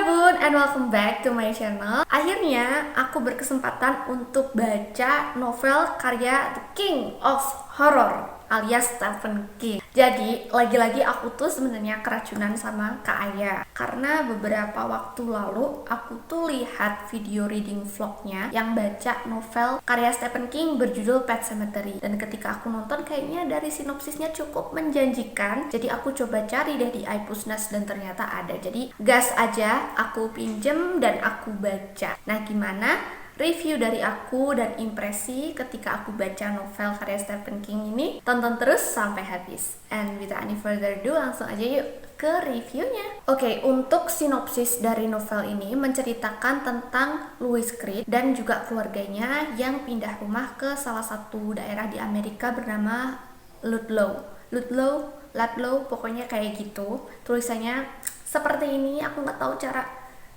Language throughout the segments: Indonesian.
Bun, and welcome back to my channel. Akhirnya aku berkesempatan untuk baca novel karya The King of Horror alias Stephen King. Jadi lagi-lagi aku tuh sebenarnya keracunan sama Kak Aya karena beberapa waktu lalu aku tuh lihat video reading vlognya yang baca novel karya Stephen King berjudul Pet Sematary. Dan ketika aku nonton kayaknya dari sinopsisnya cukup menjanjikan, jadi aku coba cari deh di iPusnas dan ternyata ada. Jadi gas aja, aku pinjem dan aku baca. Nah, gimana review dari aku dan impresi ketika aku baca novel karya Stephen King ini? Tonton terus sampai habis. And without any further ado, langsung aja yuk ke reviewnya. Oke, untuk sinopsis dari novel ini menceritakan tentang Louis Creed dan juga keluarganya yang pindah rumah ke salah satu daerah di Amerika bernama Ludlow, pokoknya kayak gitu. Tulisannya seperti ini, aku nggak tahu cara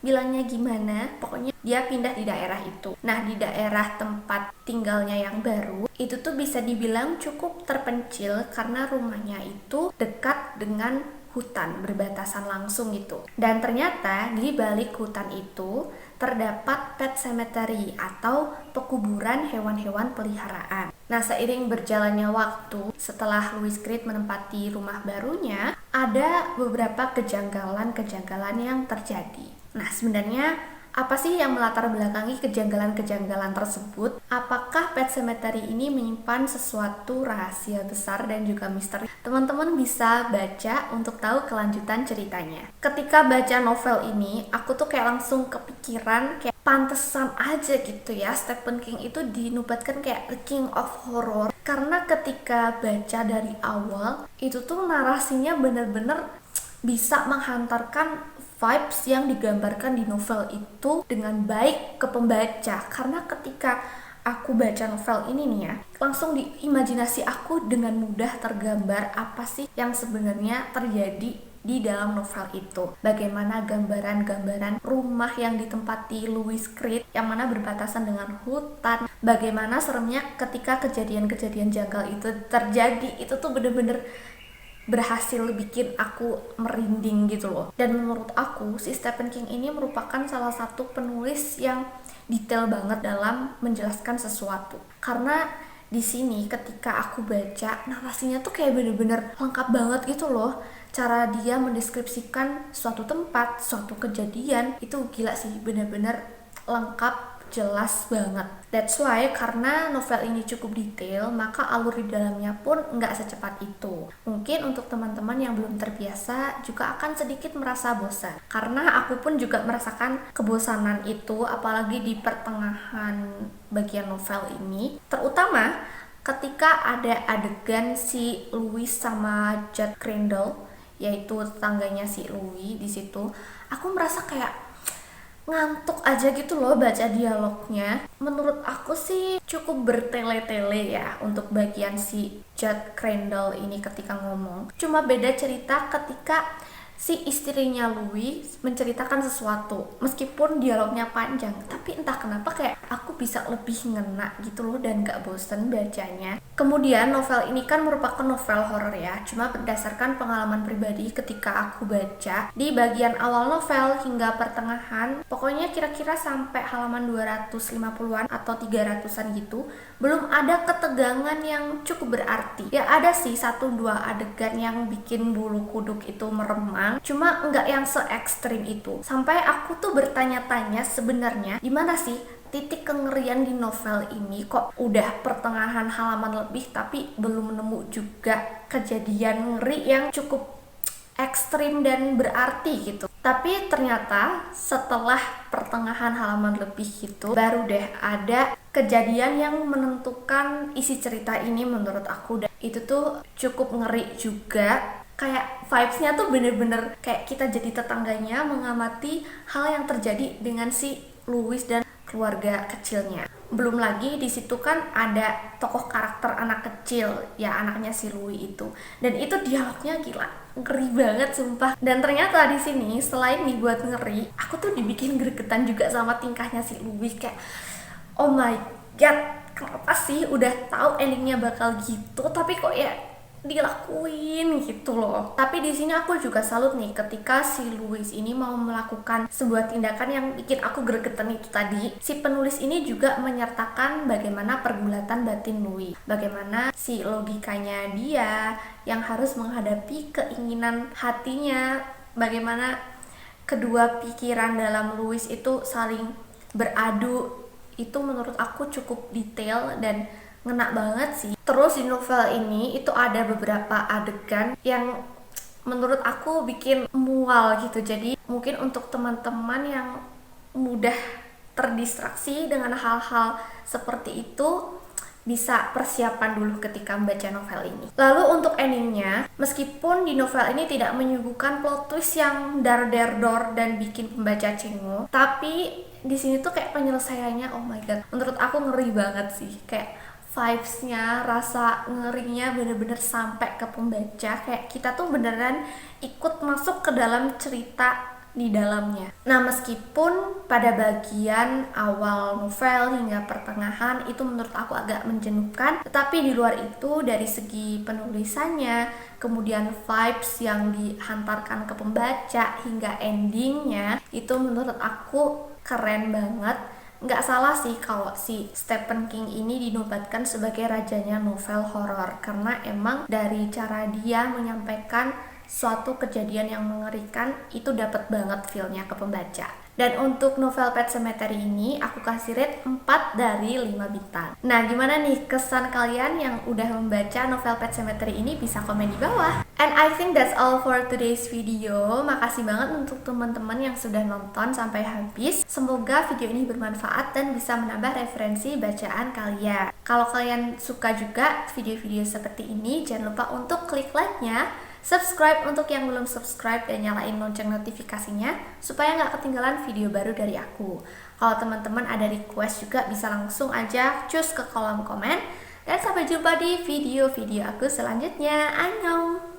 bilangnya gimana, pokoknya dia pindah di daerah itu. Nah, di daerah tempat tinggalnya yang baru itu tuh bisa dibilang cukup terpencil karena rumahnya itu dekat dengan hutan, berbatasan langsung gitu. Dan ternyata di balik hutan itu terdapat pet cemetery atau pekuburan hewan-hewan peliharaan. Nah, seiring berjalannya waktu, setelah Louis Creed menempati rumah barunya, ada beberapa kejanggalan-kejanggalan yang terjadi. Nah, sebenarnya apa sih yang melatar belakangi kejanggalan-kejanggalan tersebut? Apakah Pet Sematary ini menyimpan sesuatu rahasia besar dan juga misteri? Teman-teman bisa baca untuk tahu kelanjutan ceritanya. Ketika baca novel ini, aku tuh kayak langsung kepikiran kayak pantesan aja gitu ya Stephen King itu dinubatkan kayak The King of Horror. Karena ketika baca dari awal, itu tuh narasinya bener-bener bisa menghantarkan vibes yang digambarkan di novel itu dengan baik ke pembaca. Karena ketika aku baca novel ini nih ya, langsung di imajinasi aku dengan mudah tergambar apa sih yang sebenarnya terjadi di dalam novel itu. Bagaimana gambaran-gambaran rumah yang ditempati Louis Creed yang mana berbatasan dengan hutan. Bagaimana seremnya ketika kejadian-kejadian janggal itu terjadi. Itu tuh bener-bener berhasil bikin aku merinding gitu loh. Dan menurut aku si Stephen King ini merupakan salah satu penulis yang detail banget dalam menjelaskan sesuatu. Karena di sini ketika aku baca narasinya tuh kayak bener-bener lengkap banget gitu loh. Cara dia mendeskripsikan suatu tempat, suatu kejadian itu gila sih, bener-bener lengkap, jelas banget. That's why karena novel ini cukup detail, maka alur di dalamnya pun nggak secepat itu. Mungkin untuk teman-teman yang belum terbiasa juga akan sedikit merasa bosan. Karena aku pun juga merasakan kebosanan itu, apalagi di pertengahan bagian novel ini. Terutama ketika ada adegan si Louis sama Judd Crandall, yaitu tetangganya si Louis di situ. Aku merasa kayak ngantuk aja gitu loh baca dialognya. Menurut aku sih cukup bertele-tele ya untuk bagian si Judd Crandall ini ketika ngomong. Cuma beda cerita ketika si istrinya Louis menceritakan sesuatu. Meskipun dialognya panjang, tapi entah kenapa kayak aku bisa lebih ngena gitu loh dan gak bosen bacanya. Kemudian novel ini kan merupakan novel horor ya, cuma berdasarkan pengalaman pribadi ketika aku baca. Di bagian awal novel hingga pertengahan, pokoknya kira-kira sampai halaman 250-an atau 300-an gitu, belum ada ketegangan yang cukup berarti. Ya ada sih 1-2 adegan yang bikin bulu kuduk itu meremang, cuma enggak yang se-ekstrim itu. Sampai aku tuh bertanya-tanya sebenarnya gimana sih titik kengerian di novel ini, kok udah pertengahan halaman lebih tapi belum nemu juga kejadian ngeri yang cukup ekstrim dan berarti gitu. Tapi ternyata setelah pertengahan halaman lebih gitu, baru deh ada kejadian yang menentukan isi cerita ini menurut aku. Dan itu tuh cukup ngeri juga. Kayak vibes-nya tuh bener-bener kayak kita jadi tetangganya mengamati hal yang terjadi dengan si Louis dan keluarga kecilnya. Belum lagi di situ kan ada tokoh karakter anak kecil, ya anaknya si Louis itu. Dan itu dialognya gila, ngeri banget sumpah. Dan ternyata di sini selain dibuat ngeri, aku tuh dibikin gregetan juga sama tingkahnya si Louis. Kayak oh my god, kenapa sih udah tahu endingnya bakal gitu tapi kok ya dilakuin gitu loh. Tapi di sini aku juga salut nih ketika si Louis ini mau melakukan sebuah tindakan yang bikin aku gregetan itu tadi. Si penulis ini juga menyertakan bagaimana pergulatan batin Louis, bagaimana si logikanya dia yang harus menghadapi keinginan hatinya, bagaimana kedua pikiran dalam Louis itu saling beradu. Itu menurut aku cukup detail dan ngena banget sih. Terus di novel ini itu ada beberapa adegan yang menurut aku bikin mual gitu. Jadi mungkin untuk teman-teman yang mudah terdistraksi dengan hal-hal seperti itu bisa persiapan dulu ketika membaca novel ini. Lalu untuk endingnya, meskipun di novel ini tidak menyuguhkan plot twist yang dar-der-dor dan bikin pembaca cengeng, tapi di sini tuh kayak penyelesaiannya, oh my god, menurut aku ngeri banget sih. Kayak vibes-nya, rasa ngerinya bener-bener sampai ke pembaca. Kayak kita tuh beneran ikut masuk ke dalam cerita di dalamnya. Nah, meskipun pada bagian awal novel hingga pertengahan itu menurut aku agak menjenuhkan, tetapi di luar itu dari segi penulisannya, kemudian vibes yang dihantarkan ke pembaca hingga endingnya itu menurut aku keren banget. Nggak salah sih kalau si Stephen King ini dinobatkan sebagai rajanya novel horor, karena emang dari cara dia menyampaikan suatu kejadian yang mengerikan itu dapat banget feel-nya ke pembaca. Dan untuk novel Pet Sematary ini aku kasih rate 4 dari 5 bintang. Nah, gimana nih kesan kalian yang udah membaca novel Pet Sematary ini? Bisa komen di bawah. And I think that's all for today's video. Makasih banget untuk teman-teman yang sudah nonton sampai habis. Semoga video ini bermanfaat dan bisa menambah referensi bacaan kalian. Kalau kalian suka juga video-video seperti ini, jangan lupa untuk klik like-nya, subscribe untuk yang belum subscribe, dan nyalain lonceng notifikasinya supaya nggak ketinggalan video baru dari aku. Kalau teman-teman ada request juga bisa langsung aja cus ke kolom komen. Dan sampai jumpa di video-video aku selanjutnya. Annyeong!